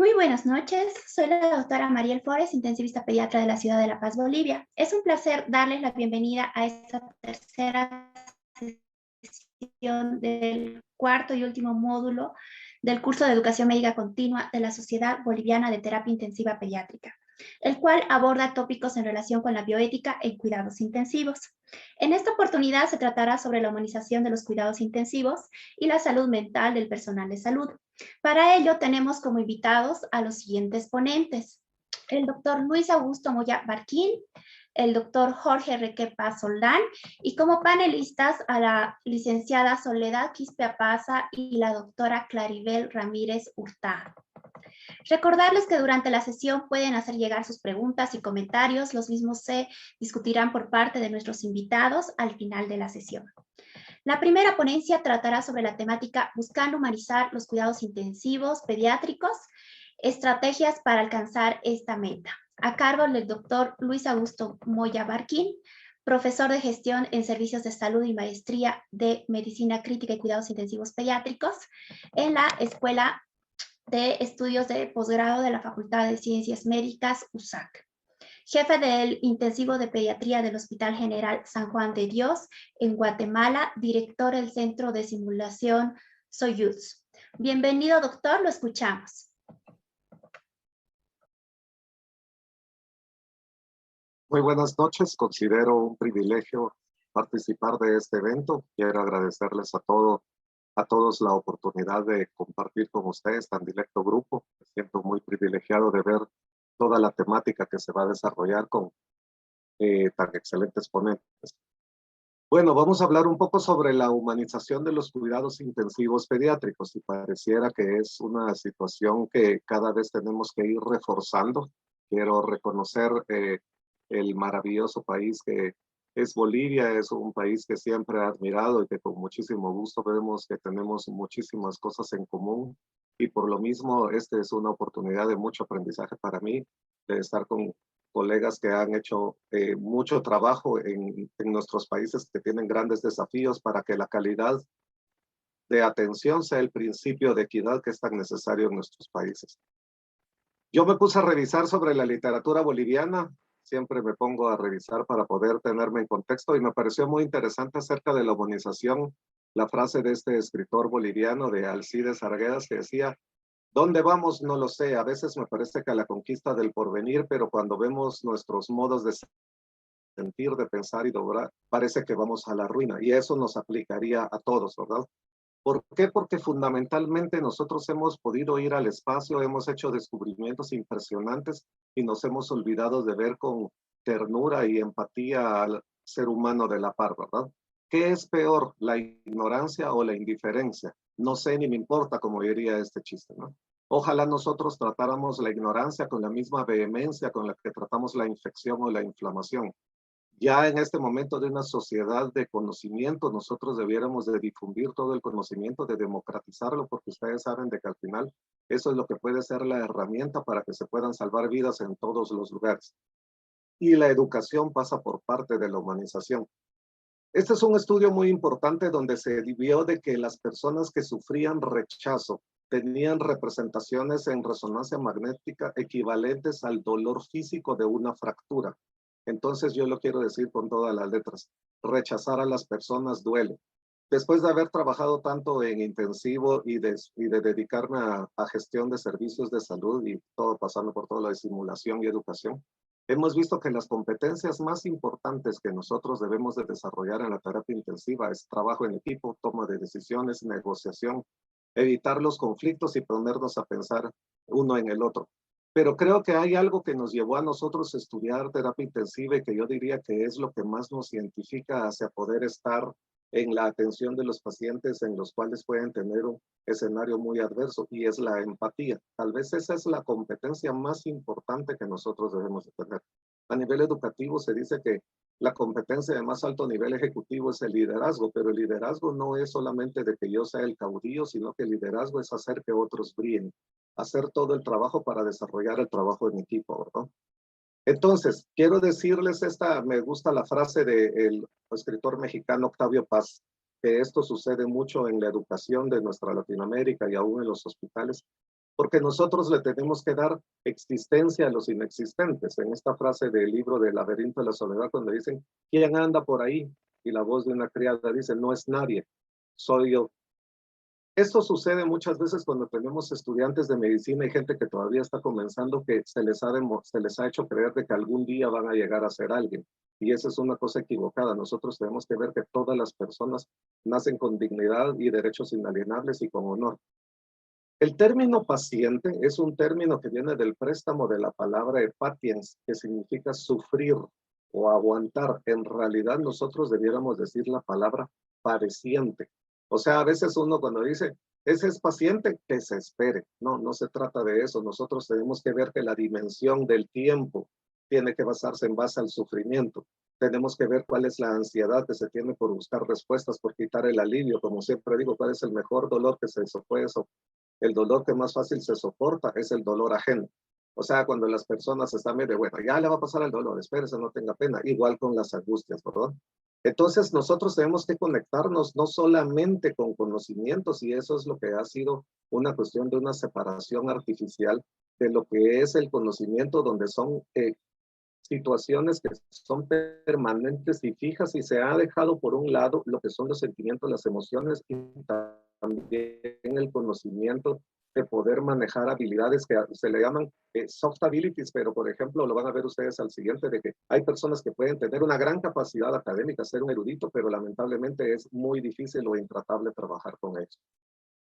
Muy buenas noches, soy la doctora Mariel Flores, intensivista pediatra de la ciudad de La Paz, Bolivia. Es un placer darles la bienvenida a esta tercera sesión del cuarto y último módulo del curso de Educación Médica Continua de la Sociedad Boliviana de Terapia Intensiva Pediátrica, el cual aborda tópicos en relación con la bioética en cuidados intensivos. En esta oportunidad se tratará sobre la humanización de los cuidados intensivos y la salud mental del personal de salud. Para ello tenemos como invitados a los siguientes ponentes: el doctor Luis Augusto Moya Barquín, el doctor Jorge Requepa Soldán y como panelistas a la licenciada Soledad Quispe Apaza y la doctora Claribel Ramírez Hurtado. Recordarles que durante la sesión pueden hacer llegar sus preguntas y comentarios, los mismos se discutirán por parte de nuestros invitados al final de la sesión. La primera ponencia tratará sobre la temática Buscando humanizar los cuidados intensivos pediátricos, estrategias para alcanzar esta meta, a cargo del doctor Luis Augusto Moya Barquín, profesor de gestión en servicios de salud y maestría de medicina crítica y cuidados intensivos pediátricos en la Escuela de Estudios de Posgrado de la Facultad de Ciencias Médicas, USAC. Jefe del Intensivo de Pediatría del Hospital General San Juan de Dios en Guatemala, director del Centro de Simulación Soyuz. Bienvenido, doctor, lo escuchamos. Muy buenas noches, considero un privilegio participar de este evento. Quiero agradecerles a todos la oportunidad de compartir con ustedes tan directo grupo. Me siento muy privilegiado de ver toda la temática que se va a desarrollar con tan excelentes ponentes. Bueno, vamos a hablar un poco sobre la humanización de los cuidados intensivos pediátricos y pareciera que es una situación que cada vez tenemos que ir reforzando. Quiero reconocer el maravilloso país que es Bolivia, es un país que siempre he admirado y que con muchísimo gusto vemos que tenemos muchísimas cosas en común y por lo mismo esta es una oportunidad de mucho aprendizaje para mí, de estar con colegas que han hecho mucho trabajo en nuestros países que tienen grandes desafíos para que la calidad de atención sea el principio de equidad que es tan necesario en nuestros países. Yo me puse a revisar sobre la literatura boliviana, siempre me pongo a revisar para poder tenerme en contexto y me pareció muy interesante acerca de la humanización la frase de este escritor boliviano de Alcides Arguedas que decía: ¿dónde vamos? No lo sé. A veces me parece que a la conquista del porvenir, pero cuando vemos nuestros modos de sentir, de pensar y de obrar, parece que vamos a la ruina. Y eso nos aplicaría a todos, ¿verdad? ¿Por qué? Porque fundamentalmente nosotros hemos podido ir al espacio, hemos hecho descubrimientos impresionantes y nos hemos olvidado de ver con ternura y empatía al ser humano de la par, ¿verdad? ¿Qué es peor, la ignorancia o la indiferencia? No sé ni me importa, como diría este chiste, ¿no? Ojalá nosotros tratáramos la ignorancia con la misma vehemencia con la que tratamos la infección o la inflamación. Ya en este momento de una sociedad de conocimiento, nosotros debiéramos de difundir todo el conocimiento, de democratizarlo, porque ustedes saben de que al final eso es lo que puede ser la herramienta para que se puedan salvar vidas en todos los lugares. Y la educación pasa por parte de la humanización. Este es un estudio muy importante donde se vio de que las personas que sufrían rechazo tenían representaciones en resonancia magnética equivalentes al dolor físico de una fractura. Entonces yo lo quiero decir con todas las letras, rechazar a las personas duele. Después de haber trabajado tanto en intensivo y de dedicarme a gestión de servicios de salud y todo pasando por toda la simulación y educación, hemos visto que las competencias más importantes que nosotros debemos de desarrollar en la terapia intensiva es trabajo en equipo, toma de decisiones, negociación, evitar los conflictos y ponernos a pensar uno en el otro. Pero creo que hay algo que nos llevó a nosotros a estudiar terapia intensiva y que yo diría que es lo que más nos identifica hacia poder estar en la atención de los pacientes en los cuales pueden tener un escenario muy adverso y es la empatía. Tal vez esa es la competencia más importante que nosotros debemos de tener. A nivel educativo se dice que la competencia de más alto nivel ejecutivo es el liderazgo, pero el liderazgo no es solamente de que yo sea el caudillo, sino que el liderazgo es hacer que otros brillen, hacer todo el trabajo para desarrollar el trabajo en equipo, ¿verdad? Entonces, quiero decirles me gusta la frase del escritor mexicano Octavio Paz, que esto sucede mucho en la educación de nuestra Latinoamérica y aún en los hospitales, porque nosotros le tenemos que dar existencia a los inexistentes. En esta frase del libro del laberinto de la soledad, cuando dicen, ¿quién anda por ahí? Y la voz de una criada dice, no es nadie, soy yo. Esto sucede muchas veces cuando tenemos estudiantes de medicina y gente que todavía está comenzando, que se les ha hecho creer de que algún día van a llegar a ser alguien. Y esa es una cosa equivocada. Nosotros tenemos que ver que todas las personas nacen con dignidad y derechos inalienables y con honor. El término paciente es un término que viene del préstamo de la palabra patiens, que significa sufrir o aguantar. En realidad nosotros debiéramos decir la palabra padeciente. O sea, a veces uno cuando dice, ese es paciente, que se espere. No, no se trata de eso. Nosotros tenemos que ver que la dimensión del tiempo tiene que basarse en base al sufrimiento. Tenemos que ver cuál es la ansiedad que se tiene por buscar respuestas, por quitar el alivio. Como siempre digo, cuál es el mejor dolor que se puede soportar. El dolor que más fácil se soporta es el dolor ajeno. O sea, cuando las personas están medio, bueno, ya le va a pasar el dolor, espérese, no tenga pena. Igual con las angustias, ¿verdad? Entonces nosotros tenemos que conectarnos no solamente con conocimientos, y eso es lo que ha sido una cuestión de una separación artificial de lo que es el conocimiento, donde son situaciones que son permanentes y fijas, y se ha dejado por un lado lo que son los sentimientos, las emociones y también el conocimiento de poder manejar habilidades que se le llaman soft abilities, pero por ejemplo lo van a ver ustedes al siguiente, de que hay personas que pueden tener una gran capacidad académica, ser un erudito, pero lamentablemente es muy difícil o intratable trabajar con ellos.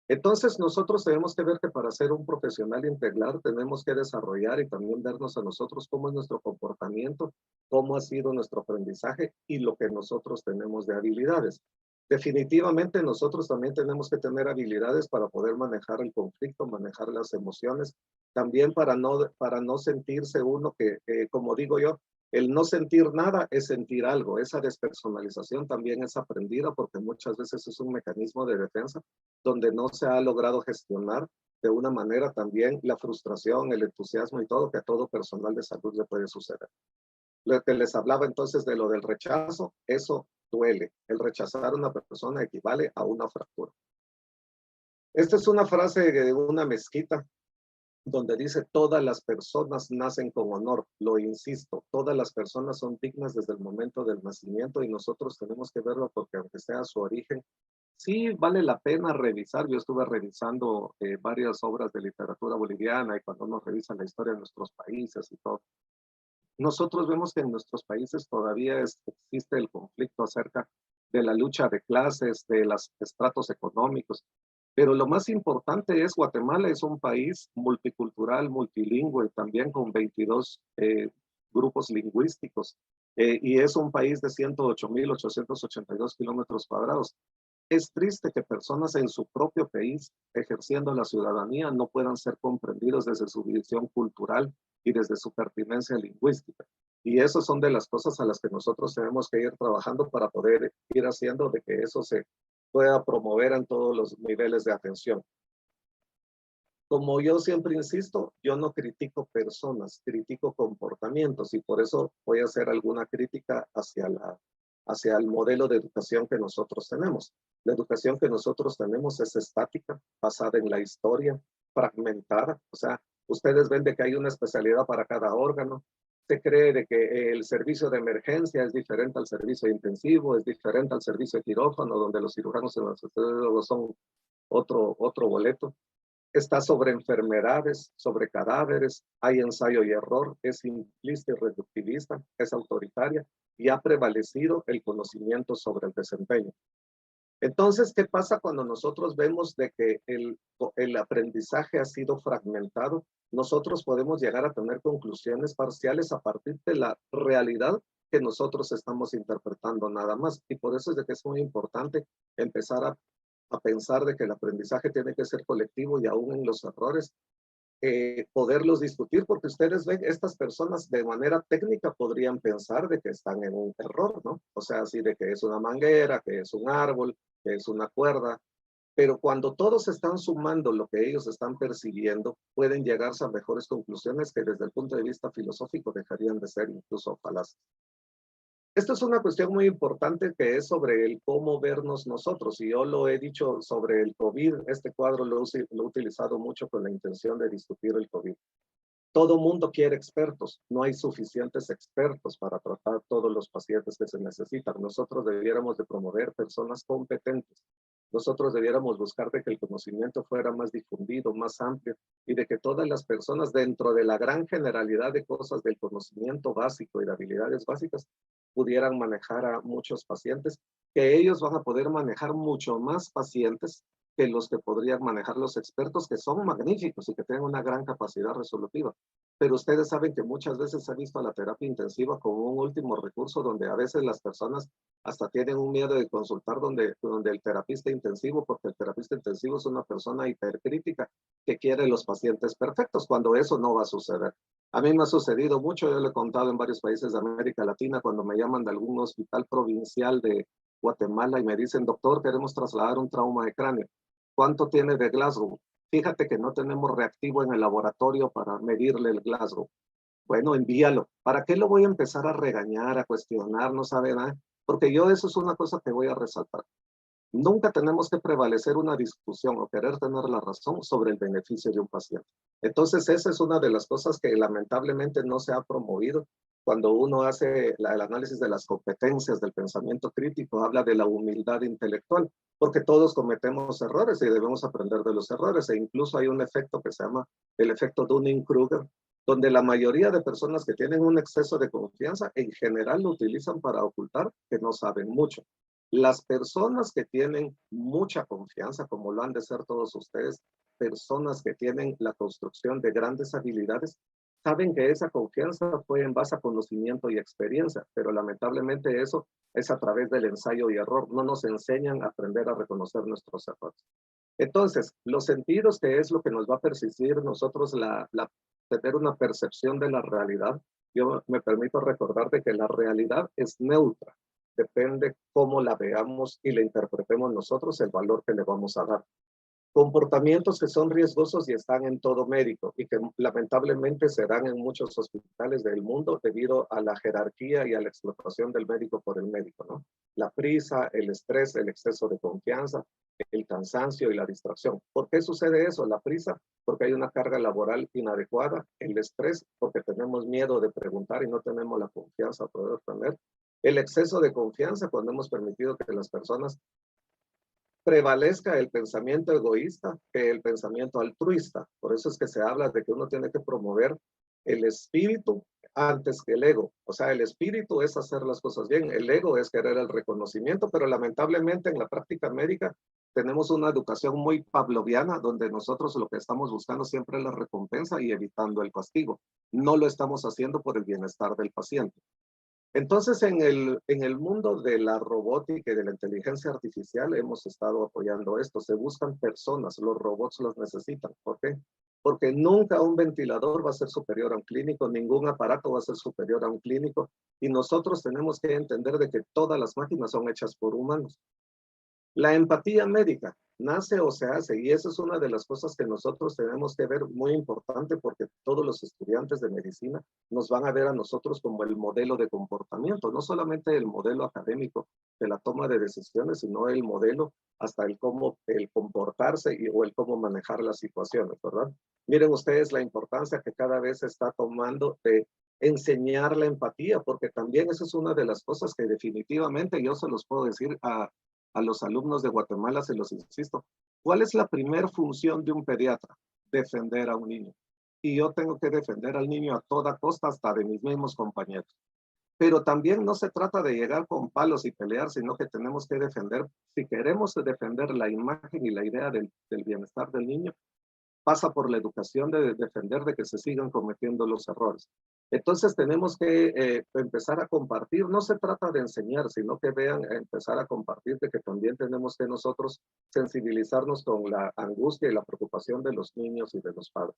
Entonces nosotros tenemos que ver que para ser un profesional integral tenemos que desarrollar y también vernos a nosotros cómo es nuestro comportamiento, cómo ha sido nuestro aprendizaje y lo que nosotros tenemos de habilidades. Definitivamente nosotros también tenemos que tener habilidades para poder manejar el conflicto, manejar las emociones, también para no sentirse uno que, como digo yo, el no sentir nada es sentir algo. Esa despersonalización también es aprendida porque muchas veces es un mecanismo de defensa donde no se ha logrado gestionar de una manera también la frustración, el entusiasmo y todo, que a todo personal de salud le puede suceder. Lo que les hablaba entonces de lo del rechazo, eso duele. El rechazar a una persona equivale a una fractura. Esta es una frase de una mezquita donde dice, todas las personas nacen con honor. Lo insisto, todas las personas son dignas desde el momento del nacimiento y nosotros tenemos que verlo porque aunque sea su origen, sí vale la pena revisar. Yo estuve revisando varias obras de literatura boliviana y cuando uno revisa la historia de nuestros países y todo, nosotros vemos que en nuestros países todavía existe el conflicto acerca de la lucha de clases, de los estratos económicos. Pero lo más importante es Guatemala es un país multicultural, multilingüe, también con 22 grupos lingüísticos. Y es un país de 108.882 kilómetros cuadrados. Es triste que personas en su propio país, ejerciendo la ciudadanía, no puedan ser comprendidos desde su visión cultural y desde su pertinencia lingüística. Y eso son de las cosas a las que nosotros tenemos que ir trabajando para poder ir haciendo de que eso se pueda promover en todos los niveles de atención. Como yo siempre insisto, yo no critico personas, critico comportamientos, y por eso voy a hacer alguna crítica hacia el modelo de educación que nosotros tenemos. La educación que nosotros tenemos es estática, basada en la historia, fragmentada. O sea, ustedes ven de que hay una especialidad para cada órgano. Se cree de que el servicio de emergencia es diferente al servicio intensivo, es diferente al servicio de quirófano, donde los cirujanos y los anestesiólogos son otro boleto. Está sobre enfermedades, sobre cadáveres, hay ensayo y error, es simplista y reductivista, es autoritaria y ha prevalecido el conocimiento sobre el desempeño. Entonces, ¿qué pasa cuando nosotros vemos de que el aprendizaje ha sido fragmentado? Nosotros podemos llegar a tener conclusiones parciales a partir de la realidad que nosotros estamos interpretando nada más. Y por eso es de que es muy importante empezar a pensar de que el aprendizaje tiene que ser colectivo y aún en los errores, poderlos discutir, porque ustedes ven, estas personas de manera técnica podrían pensar de que están en un error, ¿no? O sea, así de que es una manguera, que es un árbol, que es una cuerda, pero cuando todos están sumando lo que ellos están percibiendo, pueden llegarse a mejores conclusiones que desde el punto de vista filosófico dejarían de ser incluso falaces. Esto es una cuestión muy importante que es sobre el cómo vernos nosotros. Y yo lo he dicho sobre el COVID. Este cuadro lo he utilizado mucho con la intención de discutir el COVID. Todo mundo quiere expertos. No hay suficientes expertos para tratar todos los pacientes que se necesitan. Nosotros debiéramos de promover personas competentes. Nosotros debiéramos buscar de que el conocimiento fuera más difundido, más amplio, y de que todas las personas dentro de la gran generalidad de cosas del conocimiento básico y de habilidades básicas pudieran manejar a muchos pacientes, que ellos van a poder manejar mucho más pacientes que los que podrían manejar los expertos, que son magníficos y que tienen una gran capacidad resolutiva. Pero ustedes saben que muchas veces se ha visto a la terapia intensiva como un último recurso, donde a veces las personas hasta tienen un miedo de consultar donde el terapista intensivo, porque el terapista intensivo es una persona hipercrítica que quiere los pacientes perfectos, cuando eso no va a suceder. A mí me ha sucedido mucho, yo lo he contado en varios países de América Latina, cuando me llaman de algún hospital provincial de Guatemala y me dicen, doctor, queremos trasladar un trauma de cráneo. ¿Cuánto tiene de Glasgow? Fíjate que no tenemos reactivo en el laboratorio para medirle el Glasgow. Bueno, envíalo. ¿Para qué lo voy a empezar a regañar, a cuestionar? No sabe nada. Porque yo eso es una cosa que voy a resaltar. Nunca tenemos que prevalecer una discusión o querer tener la razón sobre el beneficio de un paciente. Entonces, esa es una de las cosas que lamentablemente no se ha promovido. Cuando uno hace el análisis de las competencias del pensamiento crítico, habla de la humildad intelectual, porque todos cometemos errores y debemos aprender de los errores. E incluso hay un efecto que se llama el efecto Dunning-Kruger, donde la mayoría de personas que tienen un exceso de confianza en general lo utilizan para ocultar que no saben mucho. Las personas que tienen mucha confianza, como lo han de ser todos ustedes, personas que tienen la construcción de grandes habilidades, saben que esa confianza fue en base a conocimiento y experiencia, pero lamentablemente eso es a través del ensayo y error. No nos enseñan a aprender a reconocer nuestros errores. Entonces, los sentidos, que es lo que nos va a persistir nosotros, tener una percepción de la realidad, yo me permito recordar de que la realidad es neutra. Depende cómo la veamos y la interpretemos nosotros, el valor que le vamos a dar. Comportamientos que son riesgosos y están en todo médico y que lamentablemente se dan en muchos hospitales del mundo debido a la jerarquía y a la explotación del médico por el médico, ¿no? La prisa, el estrés, el exceso de confianza, el cansancio y la distracción. ¿Por qué sucede eso? La prisa, porque hay una carga laboral inadecuada. El estrés, porque tenemos miedo de preguntar y no tenemos la confianza para poder tener. El exceso de confianza, cuando hemos permitido que las personas prevalezca el pensamiento egoísta que el pensamiento altruista. Por eso es que se habla de que uno tiene que promover el espíritu antes que el ego. O sea, el espíritu es hacer las cosas bien, el ego es querer el reconocimiento, pero lamentablemente en la práctica médica tenemos una educación muy pavloviana, donde nosotros lo que estamos buscando siempre es la recompensa y evitando el castigo. No lo estamos haciendo por el bienestar del paciente. Entonces, en el mundo de la robótica y de la inteligencia artificial hemos estado apoyando esto. Se buscan personas, los robots los necesitan. ¿Por qué? Porque nunca un ventilador va a ser superior a un clínico, ningún aparato va a ser superior a un clínico, y nosotros tenemos que entender de que todas las máquinas son hechas por humanos. La empatía médica nace o se hace, y esa es una de las cosas que nosotros tenemos que ver muy importante, porque todos los estudiantes de medicina nos van a ver a nosotros como el modelo de comportamiento, no solamente el modelo académico de la toma de decisiones, sino el modelo hasta el cómo, el comportarse o el cómo manejar las situaciones, ¿verdad? Miren ustedes la importancia que cada vez se está tomando de enseñar la empatía, porque también esa es una de las cosas que definitivamente yo se los puedo decir a los alumnos de Guatemala, se los insisto. ¿Cuál es la primera función de un pediatra? Defender a un niño. Y yo tengo que defender al niño a toda costa, hasta de mis mismos compañeros. Pero también no se trata de llegar con palos y pelear, sino que tenemos que defender, si queremos defender la imagen y la idea del bienestar del niño, pasa por la educación de defender de que se sigan cometiendo los errores. Entonces tenemos que empezar a compartir, no se trata de enseñar, sino que vean, empezar a compartir de que también tenemos que nosotros sensibilizarnos con la angustia y la preocupación de los niños y de los padres.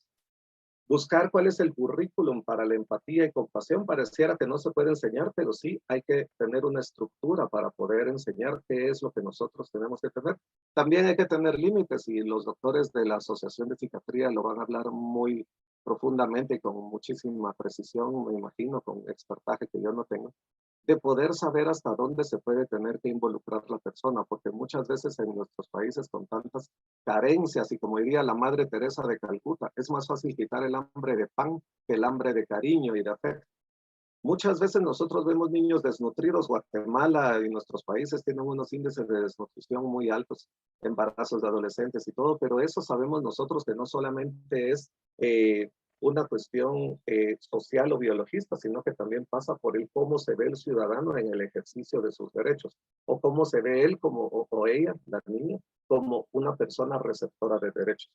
Buscar cuál es el currículum para la empatía y compasión. Pareciera que no se puede enseñar, pero sí hay que tener una estructura para poder enseñar qué es lo que nosotros tenemos que tener. También hay que tener límites, y los doctores de la Asociación de Psiquiatría lo van a hablar muy profundamente y con muchísima precisión, me imagino, con expertaje que yo no tengo. de poder saber hasta dónde se puede tener que involucrar la persona, porque muchas veces en nuestros países con tantas carencias y como diría la Madre Teresa de Calcuta, es más fácil quitar el hambre de pan que el hambre de cariño y de afecto. Muchas veces nosotros vemos niños desnutridos. Guatemala y nuestros países tienen unos índices de desnutrición muy altos, embarazos de adolescentes y todo, pero eso sabemos nosotros que no solamente es una cuestión social o biologista, sino que también pasa por el cómo se ve el ciudadano en el ejercicio de sus derechos, o cómo se ve él como, o ella, la niña, como una persona receptora de derechos.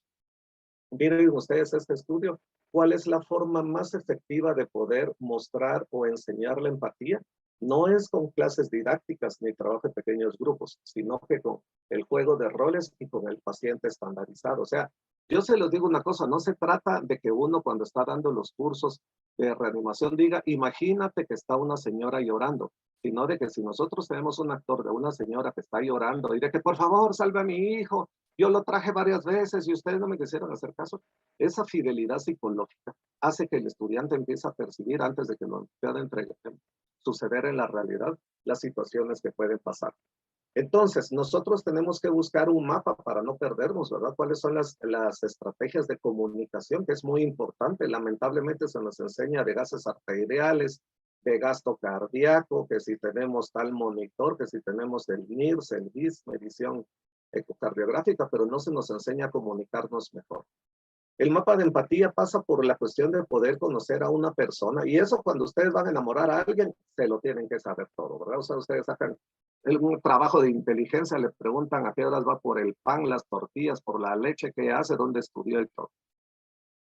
Miren ustedes este estudio. ¿Cuál es la forma más efectiva de poder mostrar o enseñar la empatía? No es con clases didácticas ni trabajo en pequeños grupos, sino que con el juego de roles y con el paciente estandarizado. O sea, yo se los digo una cosa, no se trata de que uno cuando está dando los cursos de reanimación diga, imagínate que está una señora llorando, sino de que si nosotros tenemos un actor de una señora que está llorando y de que por favor salve a mi hijo, yo lo traje varias veces y ustedes no me quisieron hacer caso, esa fidelidad psicológica hace que el estudiante empiece a percibir antes de que lo pueda suceder en la realidad las situaciones que pueden pasar. Entonces, nosotros tenemos que buscar un mapa para no perdernos, ¿verdad? ¿Cuáles son las estrategias de comunicación? Que es muy importante. Lamentablemente se nos enseña de gases arteriales, de gasto cardíaco, que si tenemos tal monitor, que si tenemos el NIRS, el BIS, medición ecocardiográfica, pero no se nos enseña a comunicarnos mejor. El mapa de empatía pasa por la cuestión de poder conocer a una persona, y eso cuando ustedes van a enamorar a alguien, se lo tienen que saber todo, ¿verdad? O sea, ustedes sacan un trabajo de inteligencia, le preguntan a qué horas va por el pan, las tortillas, por la leche que hace, dónde estudió y todo.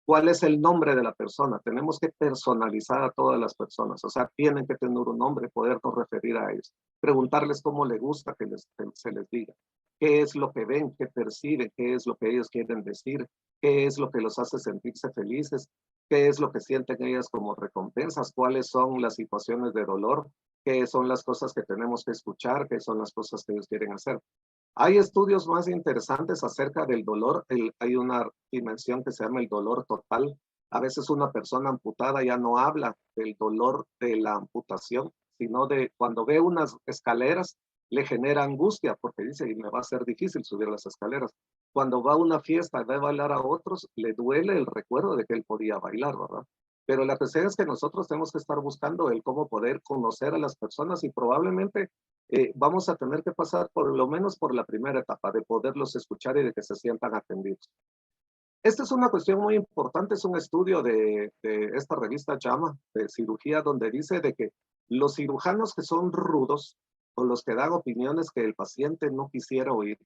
¿Cuál es el nombre de la persona? Tenemos que personalizar a todas las personas, o sea, tienen que tener un nombre, podernos referir a ellos, preguntarles cómo les gusta que se les diga, qué es lo que ven, qué perciben, qué es lo que ellos quieren decir, qué es lo que los hace sentirse felices, qué es lo que sienten ellas como recompensas, cuáles son las situaciones de dolor, qué son las cosas que tenemos que escuchar, qué son las cosas que ellos quieren hacer. Hay estudios más interesantes acerca del dolor. Hay una dimensión que se llama el dolor total. A veces una persona amputada ya no habla del dolor de la amputación, sino de cuando ve unas escaleras, le genera angustia porque dice, y me va a ser difícil subir las escaleras. Cuando va a una fiesta y va a bailar a otros, le duele el recuerdo de que él podía bailar, ¿verdad? Pero la cuestión es que nosotros tenemos que estar buscando el cómo poder conocer a las personas y probablemente vamos a tener que pasar por lo menos por la primera etapa de poderlos escuchar y de que se sientan atendidos. Esta es una cuestión muy importante, es un estudio de esta revista JAMA de cirugía donde dice de que los cirujanos que son rudos o los que dan opiniones que el paciente no quisiera oír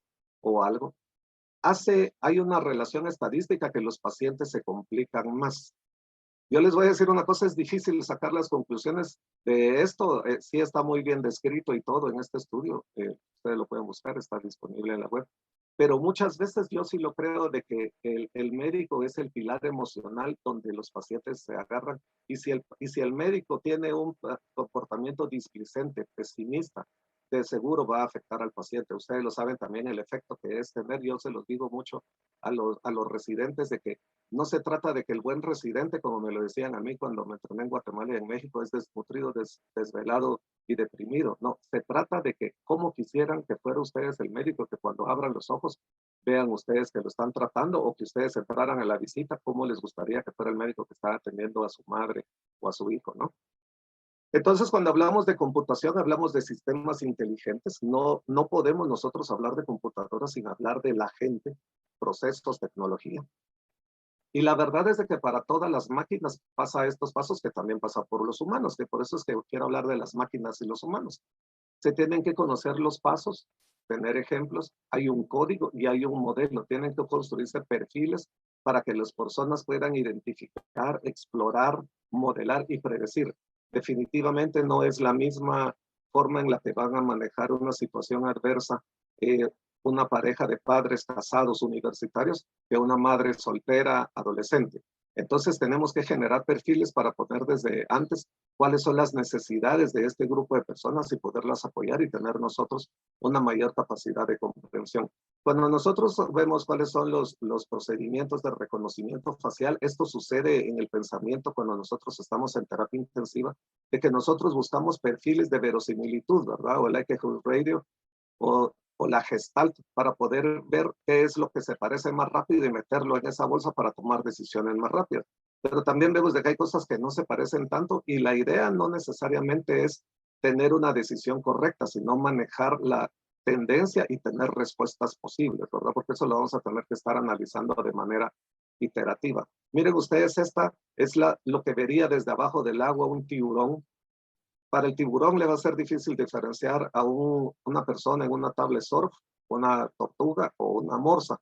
o algo, hay una relación estadística que los pacientes se complican más. Yo les voy a decir una cosa, es difícil sacar las conclusiones de esto, sí está muy bien descrito y todo en este estudio, ustedes lo pueden buscar, está disponible en la web, pero muchas veces yo sí lo creo de que el médico es el pilar emocional donde los pacientes se agarran, y si el médico tiene un comportamiento displicente, pesimista, de seguro va a afectar al paciente. Ustedes lo saben también el efecto que es tener, yo se los digo mucho a los residentes de que no se trata de que el buen residente, como me lo decían a mí cuando me entrené en Guatemala y en México, es desnutrido, desvelado y deprimido. No, se trata de que cómo quisieran que fuera ustedes el médico, que cuando abran los ojos vean ustedes que lo están tratando, o que ustedes entraran a la visita, cómo les gustaría que fuera el médico que está atendiendo a su madre o a su hijo, ¿no? Entonces, cuando hablamos de computación, hablamos de sistemas inteligentes. No podemos nosotros hablar de computadoras sin hablar de la gente, procesos, tecnología. Y la verdad es de que para todas las máquinas pasa estos pasos que también pasa por los humanos, que por eso es que quiero hablar de las máquinas y los humanos. Se tienen que conocer los pasos, tener ejemplos, hay un código y hay un modelo. Tienen que construirse perfiles para que las personas puedan identificar, explorar, modelar y predecir. Definitivamente no es la misma forma en la que van a manejar una situación adversa una pareja de padres casados universitarios que una madre soltera adolescente. Entonces tenemos que generar perfiles para poner desde antes cuáles son las necesidades de este grupo de personas y poderlas apoyar y tener nosotros una mayor capacidad de comprensión. Cuando nosotros vemos cuáles son los procedimientos de reconocimiento facial, esto sucede en el pensamiento cuando nosotros estamos en terapia intensiva, de que nosotros buscamos perfiles de verosimilitud, ¿verdad? O el likelihood radio, o la gestalt, para poder ver qué es lo que se parece más rápido y meterlo en esa bolsa para tomar decisiones más rápidas. Pero también vemos de que hay cosas que no se parecen tanto y la idea no necesariamente es tener una decisión correcta, sino manejar la tendencia y tener respuestas posibles, ¿verdad? Porque eso lo vamos a tener que estar analizando de manera iterativa. Miren ustedes, esta es lo que vería desde abajo del agua un tiburón. Para el tiburón le va a ser difícil diferenciar a una persona en una tabla surf, una tortuga o una morsa.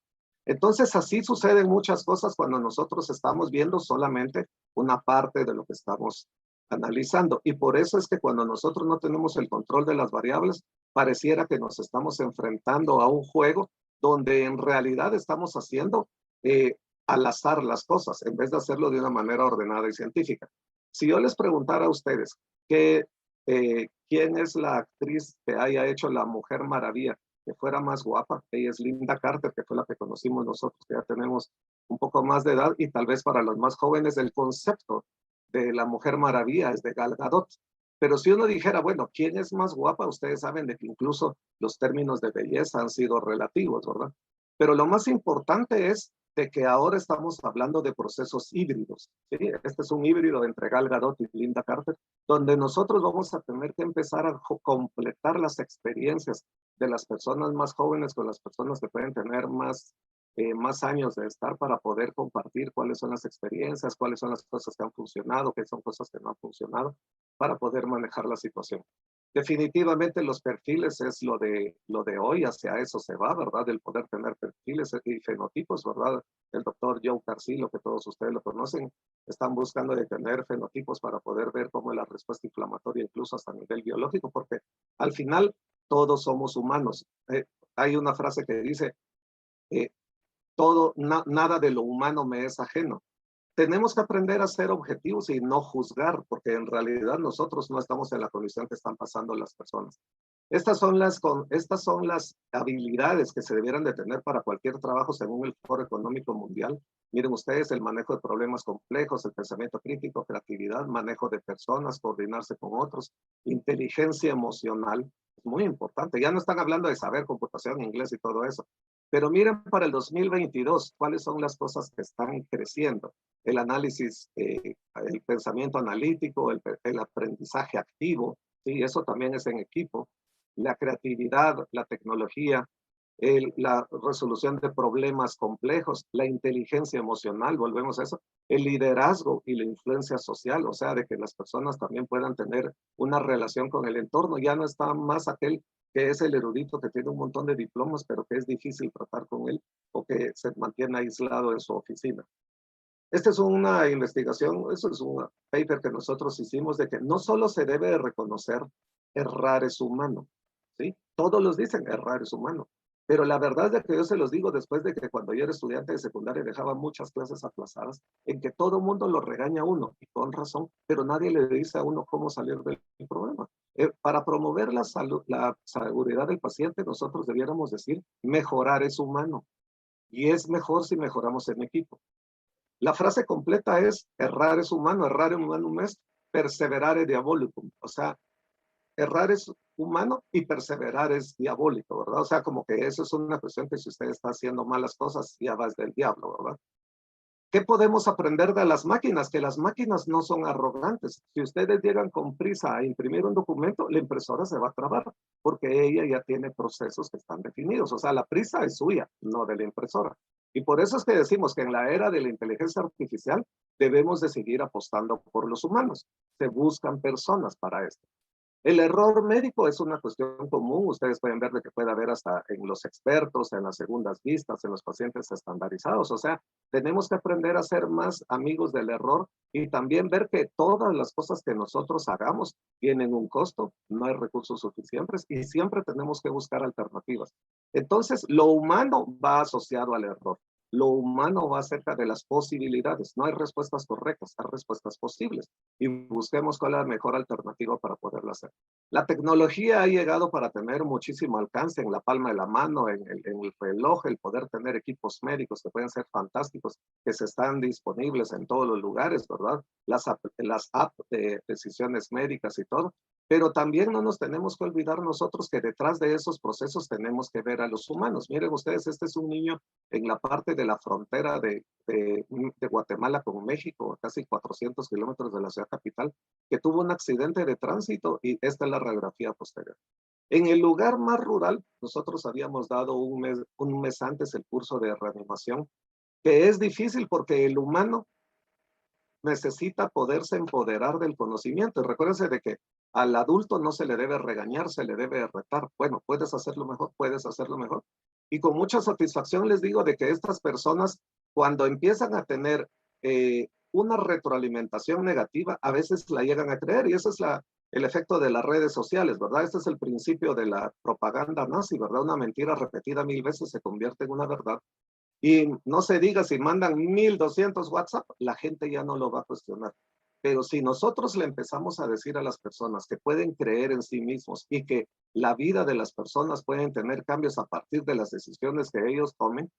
Entonces así suceden muchas cosas cuando nosotros estamos viendo solamente una parte de lo que estamos analizando. Y por eso es que cuando nosotros no tenemos el control de las variables, pareciera que nos estamos enfrentando a un juego donde en realidad estamos haciendo al azar las cosas, en vez de hacerlo de una manera ordenada y científica. Si yo les preguntara a ustedes quién es la actriz que haya hecho La Mujer Maravilla, que fuera más guapa, ella es Linda Carter, que fue la que conocimos nosotros, que ya tenemos un poco más de edad, y tal vez para los más jóvenes el concepto de La Mujer Maravilla es de Gal Gadot. Pero si uno dijera, bueno, ¿quién es más guapa? Ustedes saben de que incluso los términos de belleza han sido relativos, ¿verdad? Pero lo más importante es de que ahora estamos hablando de procesos híbridos, ¿sí? Este es un híbrido entre Gal Gadot y Linda Carter, donde nosotros vamos a tener que empezar a completar las experiencias de las personas más jóvenes con las personas que pueden tener más años de estar para poder compartir cuáles son las experiencias, cuáles son las cosas que han funcionado, qué son cosas que no han funcionado, para poder manejar la situación. Definitivamente los perfiles es lo de hoy, hacia eso se va, ¿verdad? El poder tener perfiles y fenotipos, ¿verdad? El doctor Joe Carcillo, que todos ustedes lo conocen, están buscando de tener fenotipos para poder ver cómo es la respuesta inflamatoria, incluso hasta a nivel biológico, porque al final todos somos humanos. Hay una frase que dice, nada de lo humano me es ajeno. Tenemos que aprender a ser objetivos y no juzgar, porque en realidad nosotros no estamos en la condición que están pasando las personas. Estas son las habilidades que se debieran de tener para cualquier trabajo según el Foro Económico Mundial. Miren ustedes, el manejo de problemas complejos, el pensamiento crítico, creatividad, manejo de personas, coordinarse con otros, inteligencia emocional, es muy importante. Ya no están hablando de saber computación, inglés y todo eso. Pero miren para el 2022, ¿cuáles son las cosas que están creciendo? El análisis, el pensamiento analítico, el aprendizaje activo, ¿sí? Eso también es en equipo. La creatividad, la tecnología, la resolución de problemas complejos, la inteligencia emocional, volvemos a eso, el liderazgo y la influencia social, o sea, de que las personas también puedan tener una relación con el entorno. Ya no está más aquel que es el erudito que tiene un montón de diplomas, pero que es difícil tratar con él o que se mantiene aislado en su oficina. Esta es una investigación, eso es un paper que nosotros hicimos de que no solo se debe reconocer errar es humano, ¿sí? Todos los dicen errar es humano, pero la verdad es que yo se los digo después de que cuando yo era estudiante de secundaria dejaba muchas clases aplazadas, en que todo el mundo lo regaña a uno, y con razón, pero nadie le dice a uno cómo salir del problema. Para promover la seguridad del paciente, nosotros debiéramos decir, mejorar es humano, y es mejor si mejoramos en equipo. La frase completa es, errar es humano es, perseverare diabolicum. O sea, errar es humano y perseverar es diabólico, ¿verdad? O sea, como que eso es una cuestión que si usted está haciendo malas cosas, ya vas del diablo, ¿verdad? ¿Qué podemos aprender de las máquinas? Que las máquinas no son arrogantes. Si ustedes llegan con prisa a imprimir un documento, la impresora se va a trabar, porque ella ya tiene procesos que están definidos. O sea, la prisa es suya, no de la impresora. Y por eso es que decimos que en la era de la inteligencia artificial debemos de seguir apostando por los humanos. Se buscan personas para esto. El error médico es una cuestión común. Ustedes pueden ver de que puede haber hasta en los expertos, en las segundas vistas, en los pacientes estandarizados. O sea, tenemos que aprender a ser más amigos del error y también ver que todas las cosas que nosotros hagamos tienen un costo, no hay recursos suficientes y siempre tenemos que buscar alternativas. Entonces, lo humano va asociado al error. lo humano va acerca de las posibilidades. No hay respuestas correctas, hay respuestas posibles. Y busquemos cuál es la mejor alternativa para poderlo hacer. La tecnología ha llegado para tener muchísimo alcance en la palma de la mano, en el reloj, el poder tener equipos médicos que pueden ser fantásticos, que se están disponibles en todos los lugares, ¿verdad? Las apps de decisiones médicas y todo. Pero también no nos tenemos que olvidar nosotros que detrás de esos procesos tenemos que ver a los humanos. Miren ustedes, este es un niño en la parte de la frontera de Guatemala con México, casi 400 kilómetros de la ciudad capital, que tuvo un accidente de tránsito y esta es la radiografía posterior. En el lugar más rural, nosotros habíamos dado un mes antes el curso de reanimación, que es difícil porque el humano necesita poderse empoderar del conocimiento. Recuérdense de que al adulto no se le debe regañar, se le debe retar. Bueno, puedes hacerlo mejor, puedes hacerlo mejor. Y con mucha satisfacción les digo de que estas personas, cuando empiezan a tener una retroalimentación negativa, a veces la llegan a creer. Y ese es el efecto de las redes sociales, ¿verdad? Este es el principio de la propaganda nazi, ¿verdad? Una mentira repetida 1000 veces se convierte en una verdad. Y no se diga si mandan 1200 WhatsApp, la gente ya no lo va a cuestionar. Pero si nosotros le empezamos a decir a las personas que pueden creer en sí mismos y que la vida de las personas pueden tener cambios a partir de las decisiones que ellos tomen,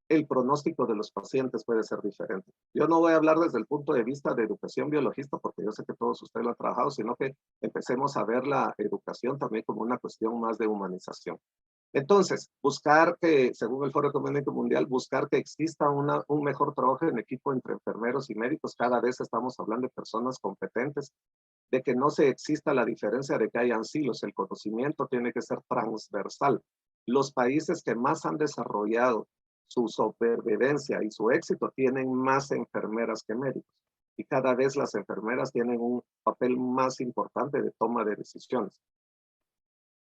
el pronóstico de los pacientes puede ser diferente. Yo no voy a hablar desde el punto de vista de educación biologista, porque yo sé que todos ustedes lo han trabajado, sino que empecemos a ver la educación también como una cuestión más de humanización. Entonces, buscar que, según el Foro Económico Mundial, buscar que exista un mejor trabajo en equipo entre enfermeros y médicos. Cada vez estamos hablando de personas competentes, de que no se exista la diferencia de que hayan silos. El conocimiento tiene que ser transversal. Los países que más han desarrollado su supervivencia y su éxito tienen más enfermeras que médicos. Y cada vez las enfermeras tienen un papel más importante de toma de decisiones.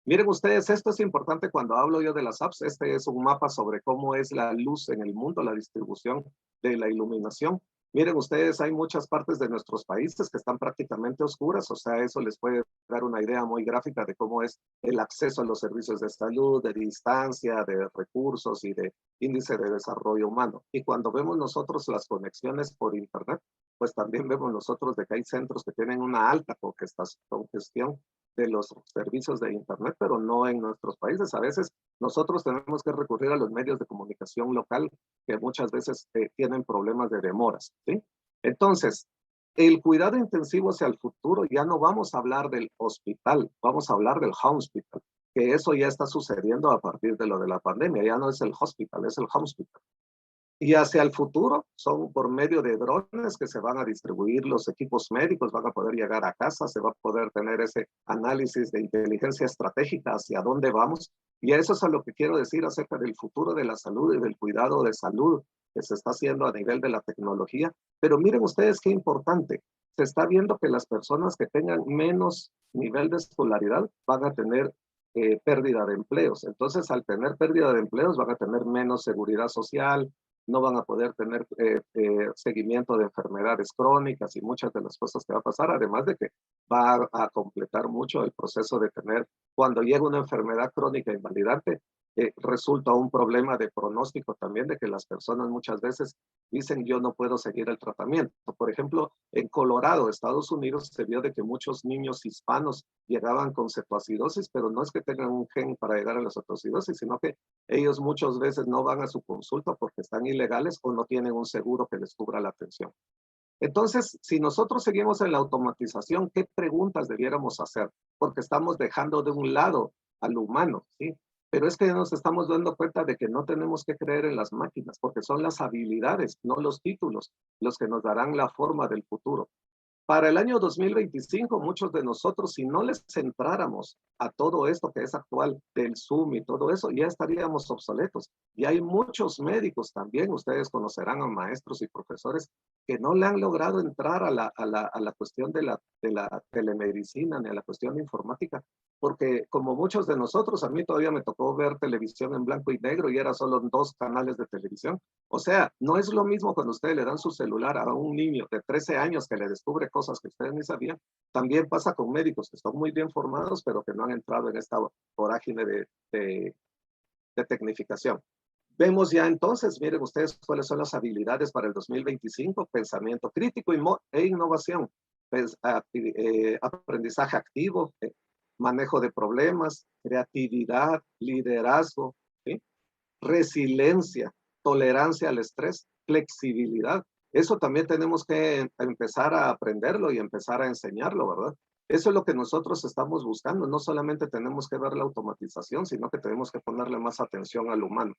Miren ustedes, esto es importante cuando hablo yo de las apps. Este es un mapa sobre cómo es la luz en el mundo, la distribución de la iluminación. Miren ustedes, hay muchas partes de nuestros países que están prácticamente oscuras, o sea, eso les puede dar una idea muy gráfica de cómo es el acceso a los servicios de salud, de distancia, de recursos y de índice de desarrollo humano. Y cuando vemos nosotros las conexiones por Internet, pues también vemos nosotros de que hay centros que tienen una alta congestión de los servicios de Internet, pero no en nuestros países. A veces nosotros tenemos que recurrir a los medios de comunicación local que muchas veces tienen problemas de demoras, ¿sí? Entonces, el cuidado intensivo hacia el futuro, ya no vamos a hablar del hospital, vamos a hablar del hospital, que eso ya está sucediendo a partir de lo de la pandemia, ya no es el hospital, es el hospital. Y hacia el futuro son por medio de drones que se van a distribuir los equipos médicos, van a poder llegar a casa, se va a poder tener ese análisis de inteligencia estratégica hacia dónde vamos. Y eso es a lo que quiero decir acerca del futuro de la salud y del cuidado de salud que se está haciendo a nivel de la tecnología. Pero miren ustedes qué importante, se está viendo que las personas que tengan menos nivel de escolaridad van a tener pérdida de empleos. Entonces, al tener pérdida de empleos, van a tener menos seguridad social, no van a poder tener seguimiento de enfermedades crónicas y muchas de las cosas que va a pasar, además de que va a completar mucho el proceso de tener, cuando llega una enfermedad crónica invalidante, resulta un problema de pronóstico también, de que las personas muchas veces dicen yo no puedo seguir el tratamiento. Por ejemplo, en Colorado, Estados Unidos, se vio de que muchos niños hispanos llegaban con cetoacidosis, pero no es que tengan un gen para llegar a la cetoacidosis, sino que ellos muchas veces no van a su consulta porque están ilegales o no tienen un seguro que les cubra la atención. Entonces, si nosotros seguimos en la automatización, ¿qué preguntas debiéramos hacer? Porque estamos dejando de un lado al humano, ¿sí? Pero es que nos estamos dando cuenta de que no tenemos que creer en las máquinas, porque son las habilidades, no los títulos, los que nos darán la forma del futuro. Para el año 2025, muchos de nosotros, si no les centráramos a todo esto que es actual, del Zoom y todo eso, ya estaríamos obsoletos. Y hay muchos médicos también, ustedes conocerán a maestros y profesores, que no le han logrado entrar a la cuestión de la telemedicina ni a la cuestión de informática, porque como muchos de nosotros, a mí todavía me tocó ver televisión en blanco y negro y era solo 2 canales de televisión. O sea, no es lo mismo cuando ustedes le dan su celular a un niño de 13 años que le descubre cosas que ustedes ni sabían. También pasa con médicos que están muy bien formados, pero que no han entrado en esta vorágine de tecnificación. Vemos ya entonces, miren ustedes cuáles son las habilidades para el 2025, pensamiento crítico e innovación, pues, aprendizaje activo, manejo de problemas, creatividad, liderazgo, ¿sí? Resiliencia, tolerancia al estrés, flexibilidad. Eso también tenemos que empezar a aprenderlo y empezar a enseñarlo, ¿verdad? Eso es lo que nosotros estamos buscando. No solamente tenemos que ver la automatización, sino que tenemos que ponerle más atención al humano.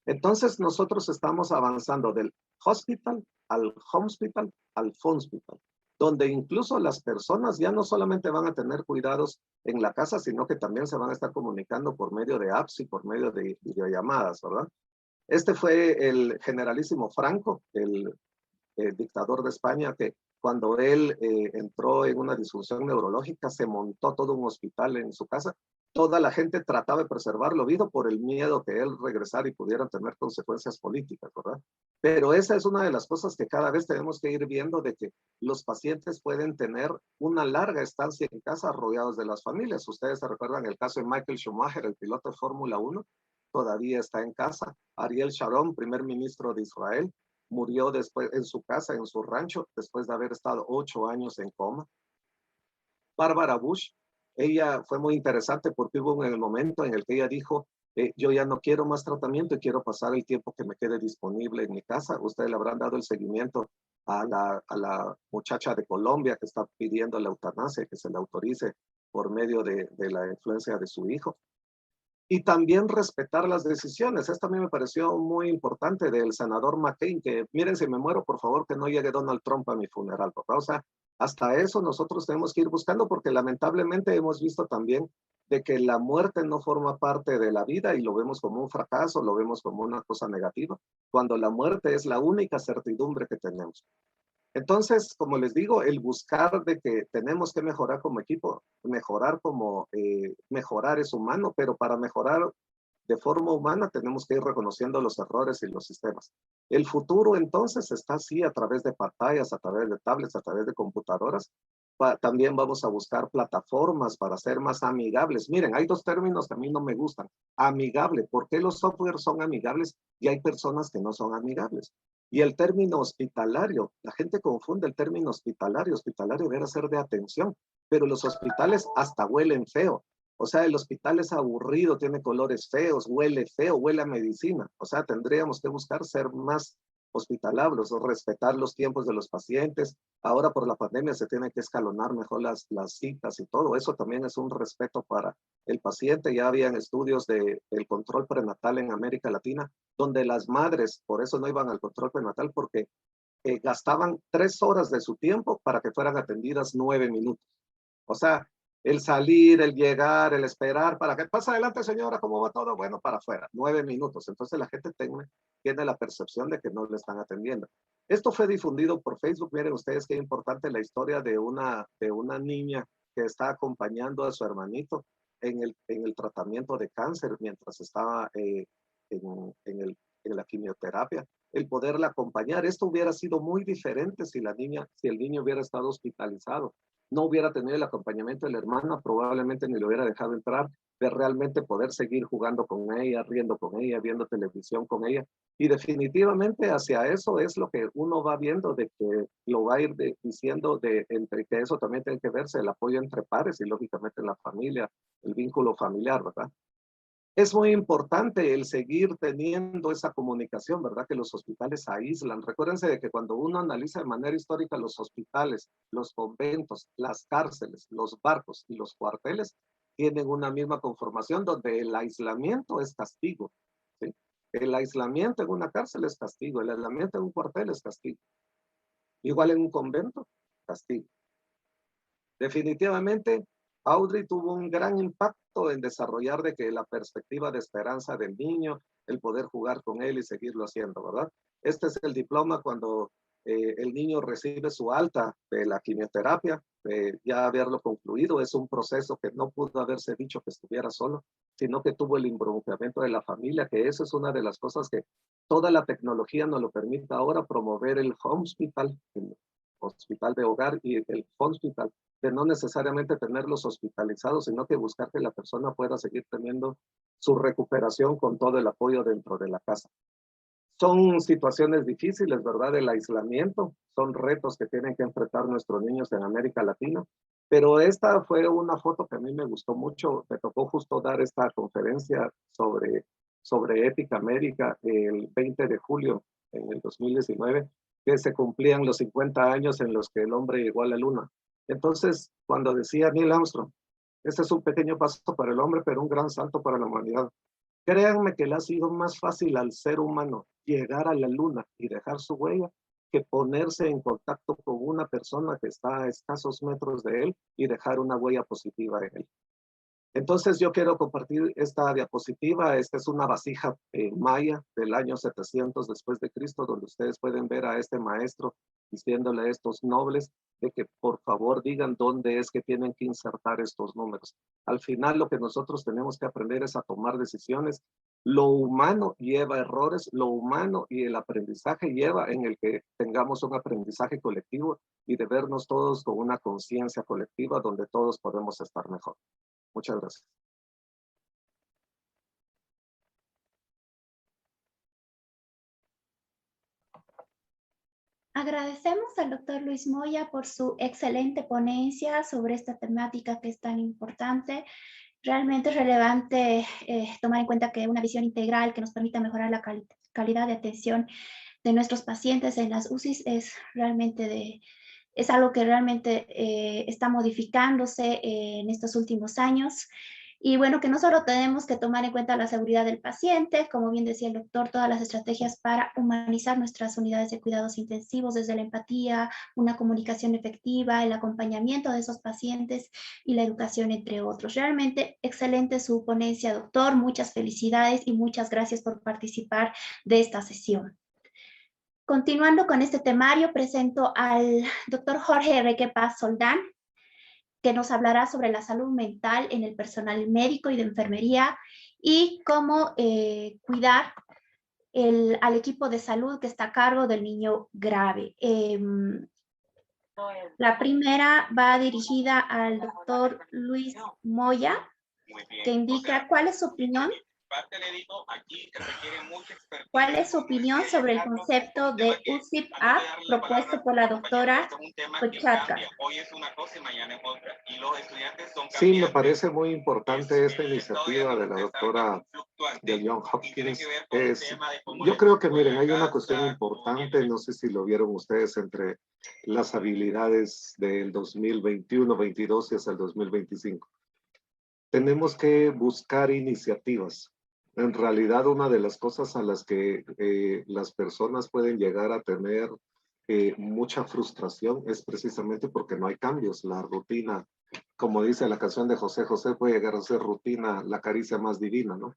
Entonces nosotros estamos avanzando del hospital al hospital al hospital, donde incluso las personas ya no solamente van a tener cuidados en la casa, sino que también se van a estar comunicando por medio de apps y por medio de videollamadas, ¿verdad? Este fue el generalísimo Franco, el dictador de España, que cuando él entró en una disfunción neurológica, se montó todo un hospital en su casa. Toda la gente trataba de preservarlo vivo por el miedo que él regresara y pudieran tener consecuencias políticas, ¿verdad? Pero esa es una de las cosas que cada vez tenemos que ir viendo, de que los pacientes pueden tener una larga estancia en casa rodeados de las familias. Ustedes se recuerdan el caso de Michael Schumacher, el piloto de Fórmula 1, todavía está en casa. Ariel Sharon, primer ministro de Israel, murió después en su casa, en su rancho, después de haber estado 8 años en coma. Bárbara Bush, ella fue muy interesante porque hubo un momento en el que ella dijo, yo ya no quiero más tratamiento y quiero pasar el tiempo que me quede disponible en mi casa. Ustedes le habrán dado el seguimiento a la muchacha de Colombia que está pidiendo la eutanasia, que se le autorice por medio de la influencia de su hijo. Y también respetar las decisiones. Esto a mí me pareció muy importante del senador McCain, que miren, si me muero, por favor, que no llegue Donald Trump a mi funeral, ¿verdad? O sea, hasta eso nosotros tenemos que ir buscando, porque lamentablemente hemos visto también de que la muerte no forma parte de la vida y lo vemos como un fracaso, lo vemos como una cosa negativa, cuando la muerte es la única certidumbre que tenemos. Entonces, como les digo, el buscar de que tenemos que mejorar como equipo, mejorar es humano, pero para mejorar de forma humana tenemos que ir reconociendo los errores y los sistemas. El futuro entonces está así a través de pantallas, a través de tablets, a través de computadoras. También vamos a buscar plataformas para ser más amigables. Miren, hay dos términos que a mí no me gustan. Amigable. ¿Por qué los softwares son amigables y hay personas que no son amigables? Y el término hospitalario, la gente confunde el término hospitalario. Hospitalario debe ser de atención, pero los hospitales hasta huelen feo. O sea, el hospital es aburrido, tiene colores feos, huele feo, huele a medicina. O sea, tendríamos que buscar ser más hospitalables o respetar los tiempos de los pacientes. Ahora por la pandemia se tiene que escalonar mejor las citas y todo. Eso también es un respeto para el paciente. Ya habían estudios del control prenatal en América Latina, donde las madres, por eso no iban al control prenatal, porque gastaban 3 horas de su tiempo para que fueran atendidas 9 minutos. O sea, el salir, el llegar, el esperar, para que pase adelante, señora, ¿cómo va todo? Bueno, para afuera, 9 minutos. Entonces la gente tiene la percepción de que no le están atendiendo. Esto fue difundido por Facebook. Miren ustedes qué importante la historia de una niña que está acompañando a su hermanito en el tratamiento de cáncer mientras estaba en la quimioterapia. El poderla acompañar. Esto hubiera sido muy diferente si el niño hubiera estado hospitalizado. No hubiera tenido el acompañamiento de la hermana, probablemente ni lo hubiera dejado entrar, de realmente poder seguir jugando con ella, riendo con ella, viendo televisión con ella. Y definitivamente hacia eso es lo que uno va viendo, de que lo va a ir diciendo, entre que eso también tiene que verse, el apoyo entre pares y lógicamente en la familia, el vínculo familiar, ¿verdad? Es muy importante el seguir teniendo esa comunicación, ¿verdad? Que los hospitales aíslan. Recuérdense de que cuando uno analiza de manera histórica los hospitales, los conventos, las cárceles, los barcos y los cuarteles, tienen una misma conformación donde el aislamiento es castigo, ¿sí? El aislamiento en una cárcel es castigo, el aislamiento en un cuartel es castigo. Igual en un convento, castigo. Definitivamente, Audrey tuvo un gran impacto en desarrollar de que la perspectiva de esperanza del niño, el poder jugar con él y seguirlo haciendo, ¿verdad? Este es el diploma cuando el niño recibe su alta de la quimioterapia, ya haberlo concluido. Es un proceso que no pudo haberse dicho que estuviera solo, sino que tuvo el involucramiento de la familia, que eso es una de las cosas que toda la tecnología nos lo permite ahora, promover el hospital, hospital de hogar y el hospital, de no necesariamente tenerlos hospitalizados, sino que buscar que la persona pueda seguir teniendo su recuperación con todo el apoyo dentro de la casa. Son situaciones difíciles, ¿verdad? El aislamiento, son retos que tienen que enfrentar nuestros niños en América Latina, pero esta fue una foto que a mí me gustó mucho. Me tocó justo dar esta conferencia sobre ética médica el 20 de julio en el 2019, que se cumplían los 50 años en los que el hombre llegó a la luna. Entonces, cuando decía Neil Armstrong, este es un pequeño paso para el hombre, pero un gran salto para la humanidad. Créanme que le ha sido más fácil al ser humano llegar a la luna y dejar su huella que ponerse en contacto con una persona que está a escasos metros de él y dejar una huella positiva en él. Entonces yo quiero compartir esta diapositiva. Esta es una vasija maya del año 700 después de Cristo, donde ustedes pueden ver a este maestro diciéndole a estos nobles de que por favor digan dónde es que tienen que insertar estos números. Al final lo que nosotros tenemos que aprender es a tomar decisiones. Lo humano lleva errores, lo humano y el aprendizaje lleva en el que tengamos un aprendizaje colectivo y de vernos todos con una conciencia colectiva donde todos podemos estar mejor. Muchas gracias. Agradecemos al doctor Luis Moya por su excelente ponencia sobre esta temática que es tan importante. Realmente es relevante tomar en cuenta que una visión integral que nos permita mejorar la calidad de atención de nuestros pacientes en las UCIs es algo que realmente está modificándose en estos últimos años. Y bueno, que no solo tenemos que tomar en cuenta la seguridad del paciente, como bien decía el doctor, todas las estrategias para humanizar nuestras unidades de cuidados intensivos, desde la empatía, una comunicación efectiva, el acompañamiento de esos pacientes y la educación, entre otros. Realmente excelente su ponencia, doctor. Muchas felicidades y muchas gracias por participar de esta sesión. Continuando con este temario, presento al doctor Jorge Enrique Paz Soldán, que nos hablará sobre la salud mental en el personal médico y de enfermería y cómo cuidar al equipo de salud que está a cargo del niño grave. La primera va dirigida al doctor Luis Moya, que indica cuál es su opinión. ¿Cuál es su opinión sobre el concepto de UCIP App propuesto por la doctora Kochatka? Sí, me parece muy importante esta iniciativa de la doctora de Johns Hopkins. Yo creo que, miren, hay una cuestión importante, no sé si lo vieron ustedes, entre las habilidades del 2021, 22 y hasta el 2025. Tenemos que buscar iniciativas. En realidad, una de las cosas a las que las personas pueden llegar a tener mucha frustración es precisamente porque no hay cambios. La rutina, como dice la canción de José José, puede llegar a ser rutina, la caricia más divina, ¿no?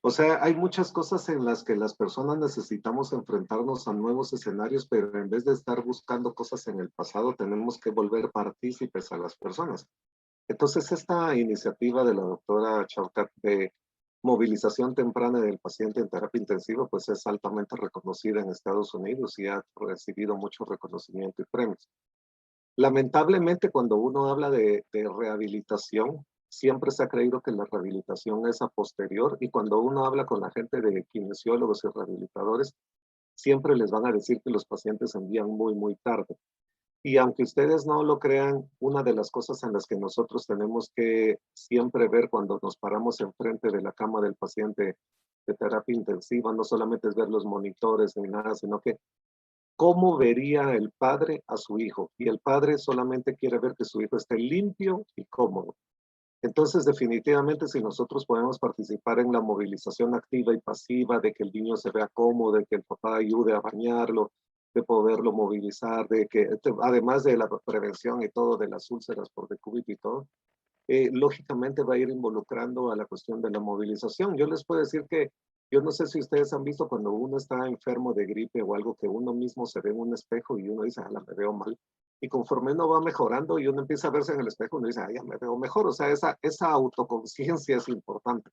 O sea, hay muchas cosas en las que las personas necesitamos enfrentarnos a nuevos escenarios, pero en vez de estar buscando cosas en el pasado, tenemos que volver partícipes a las personas. Entonces, esta iniciativa de la doctora Chaucat de movilización temprana del paciente en terapia intensiva, pues es altamente reconocida en Estados Unidos y ha recibido mucho reconocimiento y premios. Lamentablemente, cuando uno habla de rehabilitación, siempre se ha creído que la rehabilitación es a posterior, y cuando uno habla con la gente de kinesiólogos y rehabilitadores, siempre les van a decir que los pacientes envían muy, muy tarde. Y aunque ustedes no lo crean, una de las cosas en las que nosotros tenemos que siempre ver cuando nos paramos enfrente de la cama del paciente de terapia intensiva, no solamente es ver los monitores ni nada, sino que cómo vería el padre a su hijo. Y el padre solamente quiere ver que su hijo esté limpio y cómodo. Entonces, definitivamente, si nosotros podemos participar en la movilización activa y pasiva, de que el niño se vea cómodo, de que el papá ayude a bañarlo, de poderlo movilizar, de que, además de la prevención y todo, de las úlceras por decúbito y todo, lógicamente va a ir involucrando a la cuestión de la movilización. Yo les puedo decir que, yo no sé si ustedes han visto cuando uno está enfermo de gripe o algo, que uno mismo se ve en un espejo y uno dice, ah, me veo mal. Y conforme uno va mejorando y uno empieza a verse en el espejo, uno dice, ah, ya me veo mejor. O sea, esa autoconciencia es importante.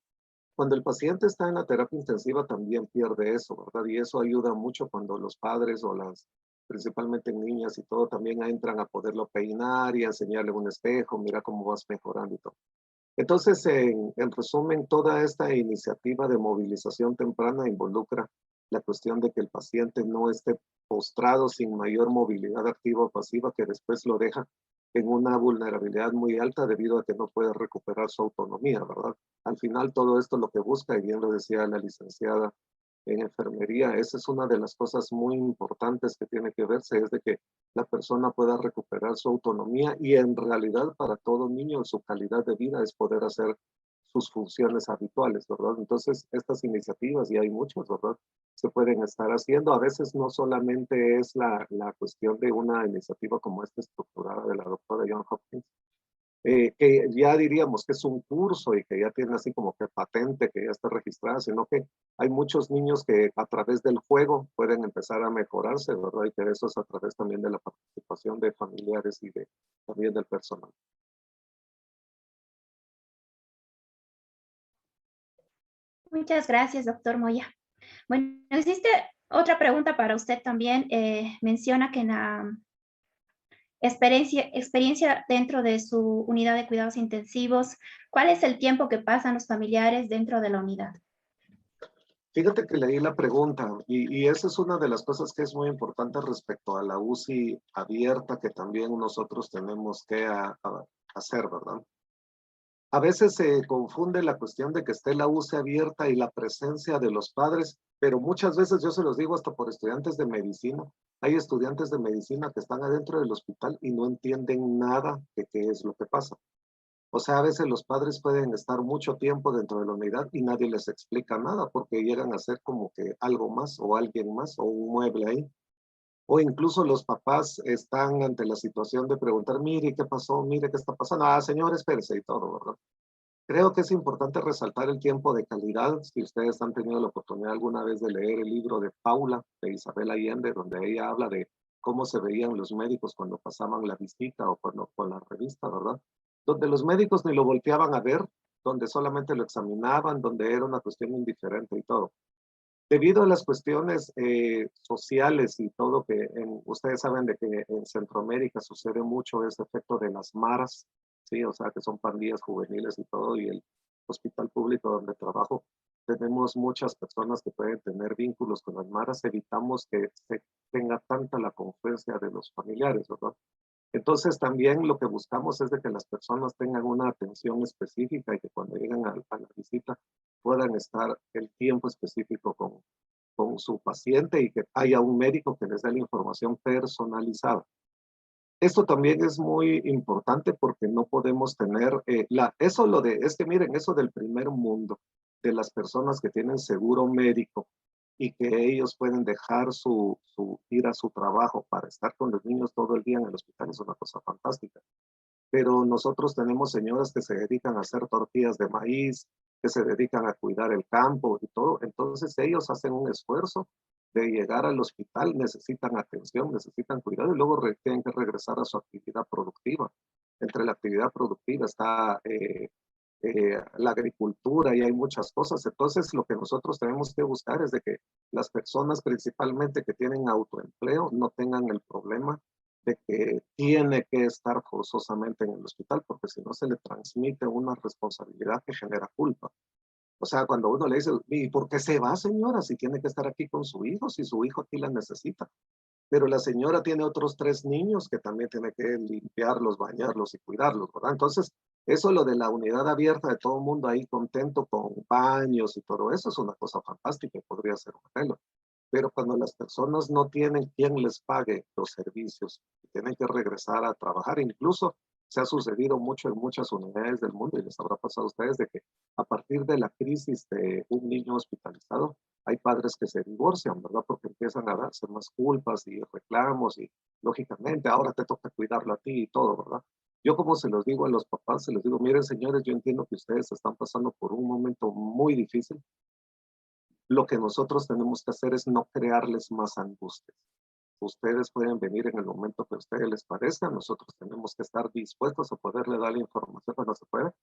Cuando el paciente está en la terapia intensiva también pierde eso, ¿verdad? Y eso ayuda mucho cuando los padres o las principalmente en niñas y todo, también entran a poderlo peinar y a enseñarle un espejo, mira cómo vas mejorando y todo. Entonces, en resumen, toda esta iniciativa de movilización temprana involucra la cuestión de que el paciente no esté postrado sin mayor movilidad activa o pasiva, que después lo deja en una vulnerabilidad muy alta debido a que no puede recuperar su autonomía, ¿verdad? Al final todo esto lo que busca, y bien lo decía la licenciada en enfermería, esa es una de las cosas muy importantes que tiene que verse, es de que la persona pueda recuperar su autonomía y en realidad para todo niño su calidad de vida es poder hacer sus funciones habituales, ¿verdad? Entonces, estas iniciativas, y hay muchas, ¿verdad? Se pueden estar haciendo. A veces no solamente es la cuestión de una iniciativa como esta estructurada de la doctora John Hopkins, que ya diríamos que es un curso y que ya tiene así como que patente, que ya está registrada, sino que hay muchos niños que a través del juego pueden empezar a mejorarse, ¿verdad? Y que eso es a través también de la participación de familiares y también del personal. Muchas gracias, doctor Moya. Bueno, existe otra pregunta para usted también. Menciona que en la experiencia dentro de su unidad de cuidados intensivos, ¿cuál es el tiempo que pasan los familiares dentro de la unidad? Fíjate que leí la pregunta y esa es una de las cosas que es muy importante respecto a la UCI abierta que también nosotros tenemos que hacer, ¿verdad? A veces se confunde la cuestión de que esté la UCI abierta y la presencia de los padres, pero muchas veces yo se los digo hasta por estudiantes de medicina. Hay estudiantes de medicina que están adentro del hospital y no entienden nada de qué es lo que pasa. O sea, a veces los padres pueden estar mucho tiempo dentro de la unidad y nadie les explica nada porque llegan a ser como que algo más o alguien más o un mueble ahí. O incluso los papás están ante la situación de preguntar, mire, ¿qué pasó? Mire, ¿qué está pasando? Ah, señor, espérese y todo, ¿verdad? Creo que es importante resaltar el tiempo de calidad. Si ustedes han tenido la oportunidad alguna vez de leer el libro de Paula, de Isabel Allende, donde ella habla de cómo se veían los médicos cuando pasaban la visita o cuando con la revista, ¿verdad? Donde los médicos ni lo volteaban a ver, donde solamente lo examinaban, donde era una cuestión indiferente y todo. Debido a las cuestiones sociales y todo que ustedes saben de que en Centroamérica sucede mucho ese efecto de las maras, sí, o sea que son pandillas juveniles y todo, y el hospital público donde trabajo, tenemos muchas personas que pueden tener vínculos con las maras, evitamos que se tenga tanta la confluencia de los familiares, ¿verdad? Entonces también lo que buscamos es de que las personas tengan una atención específica y que cuando lleguen a la visita puedan estar el tiempo específico con su paciente y que haya un médico que les dé la información personalizada. Esto también es muy importante porque no podemos tener, es que miren, eso del primer mundo, de las personas que tienen seguro médico y que ellos pueden dejar ir a su trabajo para estar con los niños todo el día en el hospital es una cosa fantástica. Pero nosotros tenemos señoras que se dedican a hacer tortillas de maíz, que se dedican a cuidar el campo y todo. Entonces ellos hacen un esfuerzo de llegar al hospital, necesitan atención, necesitan cuidado y luego tienen que regresar a su actividad productiva. Entre la actividad productiva está la agricultura y hay muchas cosas. Entonces lo que nosotros tenemos que buscar es de que las personas principalmente que tienen autoempleo no tengan el problema de que tiene que estar forzosamente en el hospital, porque si no se le transmite una responsabilidad que genera culpa. O sea, cuando uno le dice, ¿y por qué se va, señora? Si tiene que estar aquí con su hijo, si su hijo aquí la necesita. Pero la señora tiene otros 3 niños que también tiene que limpiarlos, bañarlos y cuidarlos, ¿verdad? Entonces, eso lo de la unidad abierta de todo el mundo ahí contento con baños y todo eso es una cosa fantástica y podría ser un modelo. Pero cuando las personas no tienen quien les pague los servicios y tienen que regresar a trabajar, incluso se ha sucedido mucho en muchas unidades del mundo y les habrá pasado a ustedes de que a partir de la crisis de un niño hospitalizado, hay padres que se divorcian, ¿verdad? Porque empiezan a darse más culpas y reclamos y lógicamente ahora te toca cuidarlo a ti y todo, ¿verdad? Yo como se los digo a los papás, se los digo, miren señores, yo entiendo que ustedes están pasando por un momento muy difícil. Lo que nosotros tenemos que hacer es no crearles más angustias. Ustedes pueden venir en el momento que a ustedes les parezca, nosotros tenemos que estar dispuestos a poderle dar la información cuando se pueda.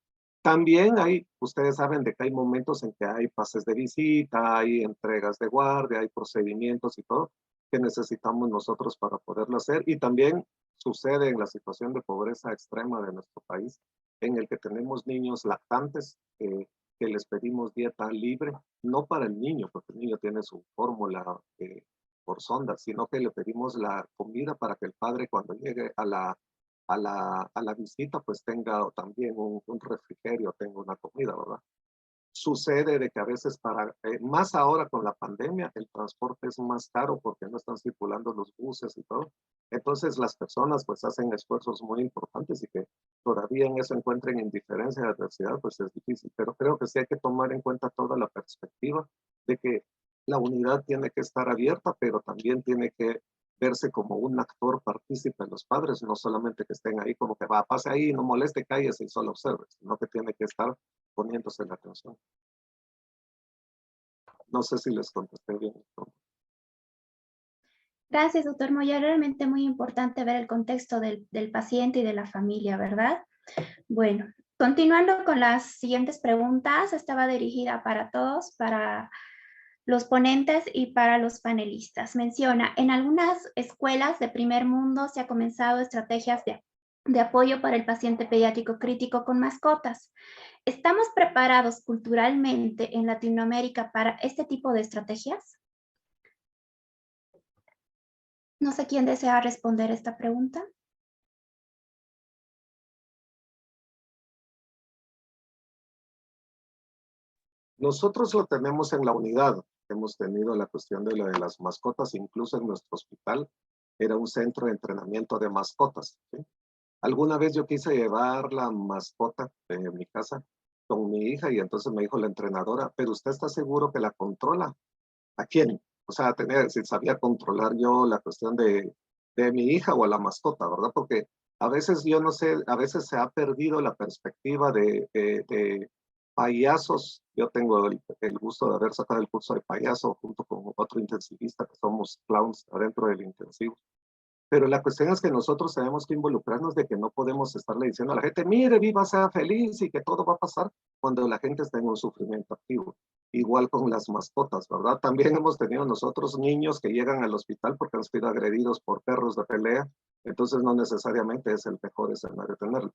También ustedes saben de que hay momentos en que hay pases de visita, hay entregas de guardia, hay procedimientos y todo. que necesitamos nosotros para poderlo hacer. Y también sucede en la situación de pobreza extrema de nuestro país, en el que tenemos niños lactantes que les pedimos dieta libre, no para el niño, porque el niño tiene su fórmula por sonda, sino que le pedimos la comida para que el padre cuando llegue a la visita pues tenga también un refrigerio, tenga una comida, ¿verdad? Sucede de que a veces más ahora con la pandemia, el transporte es más caro porque no están circulando los buses y todo. Entonces las personas pues hacen esfuerzos muy importantes y que todavía en eso encuentren indiferencia y adversidad, pues es difícil. Pero creo que sí hay que tomar en cuenta toda la perspectiva de que la unidad tiene que estar abierta, pero también tiene que verse como un actor partícipe de los padres, no solamente que estén ahí como que va, pase ahí, no moleste, cállese y solo observe, sino que tiene que estar poniéndose la atención. No sé si les contesté bien. Gracias, doctor Moya. Realmente muy importante ver el contexto del paciente y de la familia, ¿verdad? Bueno, continuando con las siguientes preguntas, estaba dirigida para todos, para los ponentes y para los panelistas. Menciona, en algunas escuelas de primer mundo se ha comenzado estrategias de apoyo para el paciente pediátrico crítico con mascotas. ¿Estamos preparados culturalmente en Latinoamérica para este tipo de estrategias? No sé quién desea responder esta pregunta. Nosotros lo tenemos en la unidad. Hemos tenido la cuestión de las mascotas, incluso en nuestro hospital era un centro de entrenamiento de mascotas. ¿Sí? Alguna vez yo quise llevar la mascota de mi casa con mi hija y entonces me dijo la entrenadora, pero ¿usted está seguro que la controla? ¿A quién? O sea, si sabía controlar yo la cuestión de mi hija o a la mascota, ¿verdad? Porque a veces yo no sé, a veces se ha perdido la perspectiva de payasos. Yo tengo el gusto de haber sacado el curso de payaso junto con otro intensivista que somos clowns adentro del intensivo. Pero la cuestión es que nosotros tenemos que involucrarnos de que no podemos estarle diciendo a la gente, mire, viva, sea feliz y que todo va a pasar cuando la gente está en un sufrimiento activo. Igual con las mascotas, ¿verdad? También hemos tenido nosotros niños que llegan al hospital porque han sido agredidos por perros de pelea, entonces no necesariamente es el mejor escenario tenerlo.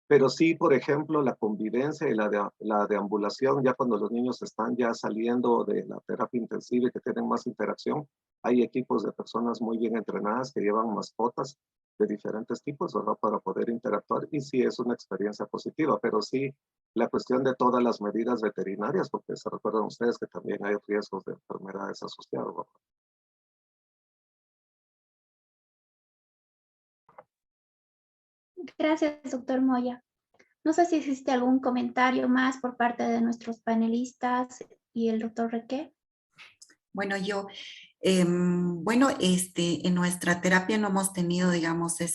Pero sí, por ejemplo, la convivencia y la deambulación, ya cuando los niños están ya saliendo de la terapia intensiva y que tienen más interacción, hay equipos de personas muy bien entrenadas que llevan mascotas de diferentes tipos, ¿verdad? Para poder interactuar y sí es una experiencia positiva, pero sí la cuestión de todas las medidas veterinarias, porque se recuerdan ustedes que también hay riesgos de enfermedades asociadas, ¿verdad? Gracias, doctor Moya. No sé si existe algún comentario más por parte de nuestros panelistas y el doctor Reque. Bueno, en nuestra terapia no hemos tenido, digamos,